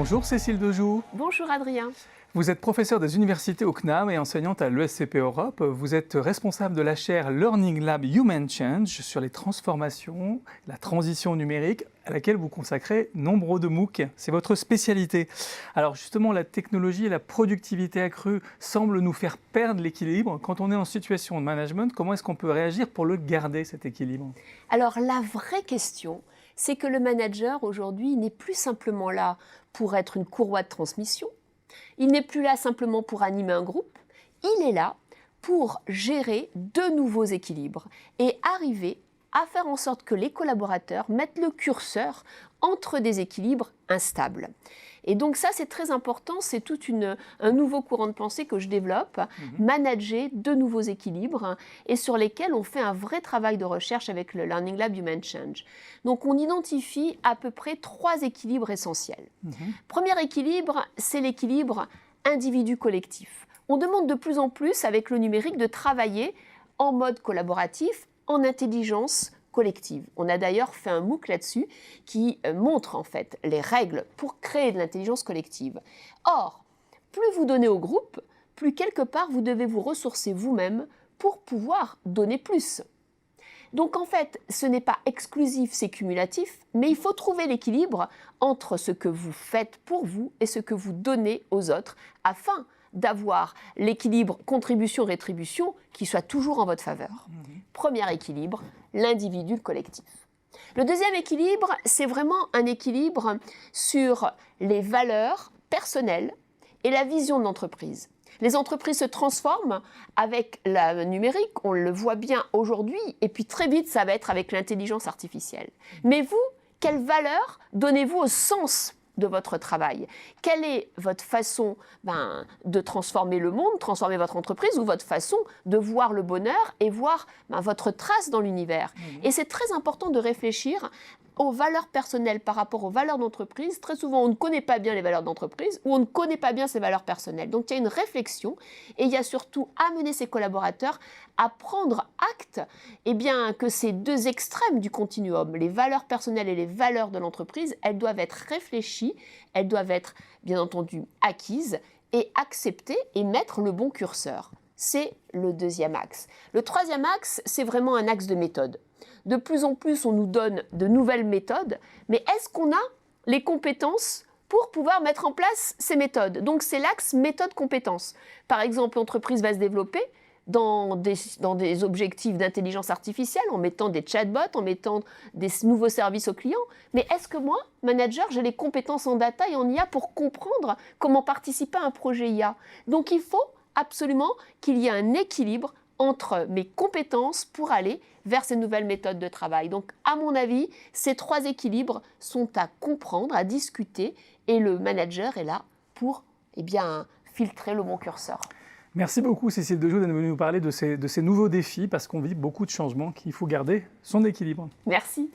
Bonjour Cécile Dejoux. Bonjour Adrien. Vous êtes professeure des universités au CNAM et enseignante à l'ESCP Europe. Vous êtes responsable de la chaire Learning Lab Human Change sur les transformations, la transition numérique, à laquelle vous consacrez nombre de MOOC. C'est votre spécialité. Alors justement, la technologie et la productivité accrue semblent nous faire perdre l'équilibre. Quand on est en situation de management, comment est-ce qu'on peut réagir pour le garder, cet équilibre? Alors la vraie question, c'est que le manager aujourd'hui n'est plus simplement là pour être une courroie de transmission. Il n'est plus là simplement pour animer un groupe, il est là pour gérer de nouveaux équilibres et arriver à faire en sorte que les collaborateurs mettent le curseur entre des équilibres instables. Et donc ça, c'est très important, c'est tout un nouveau courant de pensée que je développe, manager de nouveaux équilibres et sur lesquels on fait un vrai travail de recherche avec le Learning Lab Human Change. Donc on identifie à peu près 3 équilibres essentiels. Premier équilibre, c'est l'équilibre individu-collectif. On demande de plus en plus avec le numérique de travailler en mode collaboratif, en intelligence collective. On a d'ailleurs fait un MOOC là-dessus qui montre en fait les règles pour créer de l'intelligence collective. Or, plus vous donnez au groupe, plus quelque part vous devez vous ressourcer vous-même pour pouvoir donner plus. Donc en fait, ce n'est pas exclusif, c'est cumulatif, mais il faut trouver l'équilibre entre ce que vous faites pour vous et ce que vous donnez aux autres afin d'avoir l'équilibre contribution-rétribution qui soit toujours en votre faveur. Premier équilibre, l'individu, le collectif. Le deuxième équilibre, c'est vraiment un équilibre sur les valeurs personnelles et la vision de l'entreprise. Les entreprises se transforment avec le numérique, on le voit bien aujourd'hui, et puis très vite, ça va être avec l'intelligence artificielle. Mais vous, quelle valeur donnez-vous au sens de votre travail? Quelle est votre façon de transformer le monde, transformer votre entreprise ou votre façon de voir le bonheur et voir votre trace dans l'univers? Et c'est très important de réfléchir aux valeurs personnelles par rapport aux valeurs d'entreprise. Très souvent, on ne connaît pas bien les valeurs d'entreprise ou on ne connaît pas bien ses valeurs personnelles. Donc, il y a une réflexion et il y a surtout amener ses collaborateurs à prendre acte que ces deux extrêmes du continuum, les valeurs personnelles et les valeurs de l'entreprise, elles doivent être réfléchies, elles doivent être, bien entendu, acquises et acceptées et mettre le bon curseur. C'est le deuxième axe. Le troisième axe, c'est vraiment un axe de méthode. De plus en plus, on nous donne de nouvelles méthodes, mais est-ce qu'on a les compétences pour pouvoir mettre en place ces méthodes? Donc, c'est l'axe méthode-compétence. Par exemple, l'entreprise va se développer dans des objectifs d'intelligence artificielle, en mettant des chatbots, en mettant des nouveaux services aux clients. Mais est-ce que moi, manager, j'ai les compétences en data et en IA pour comprendre comment participer à un projet IA? Donc, il faut absolument qu'il y ait un équilibre entre mes compétences pour aller vers ces nouvelles méthodes de travail. Donc, à mon avis, ces 3 équilibres sont à comprendre, à discuter, et le manager est là pour filtrer le bon curseur. Merci beaucoup Cécile Dejoux d'être venue nous parler de ces nouveaux défis, parce qu'on vit beaucoup de changements, qu'il faut garder son équilibre. Merci.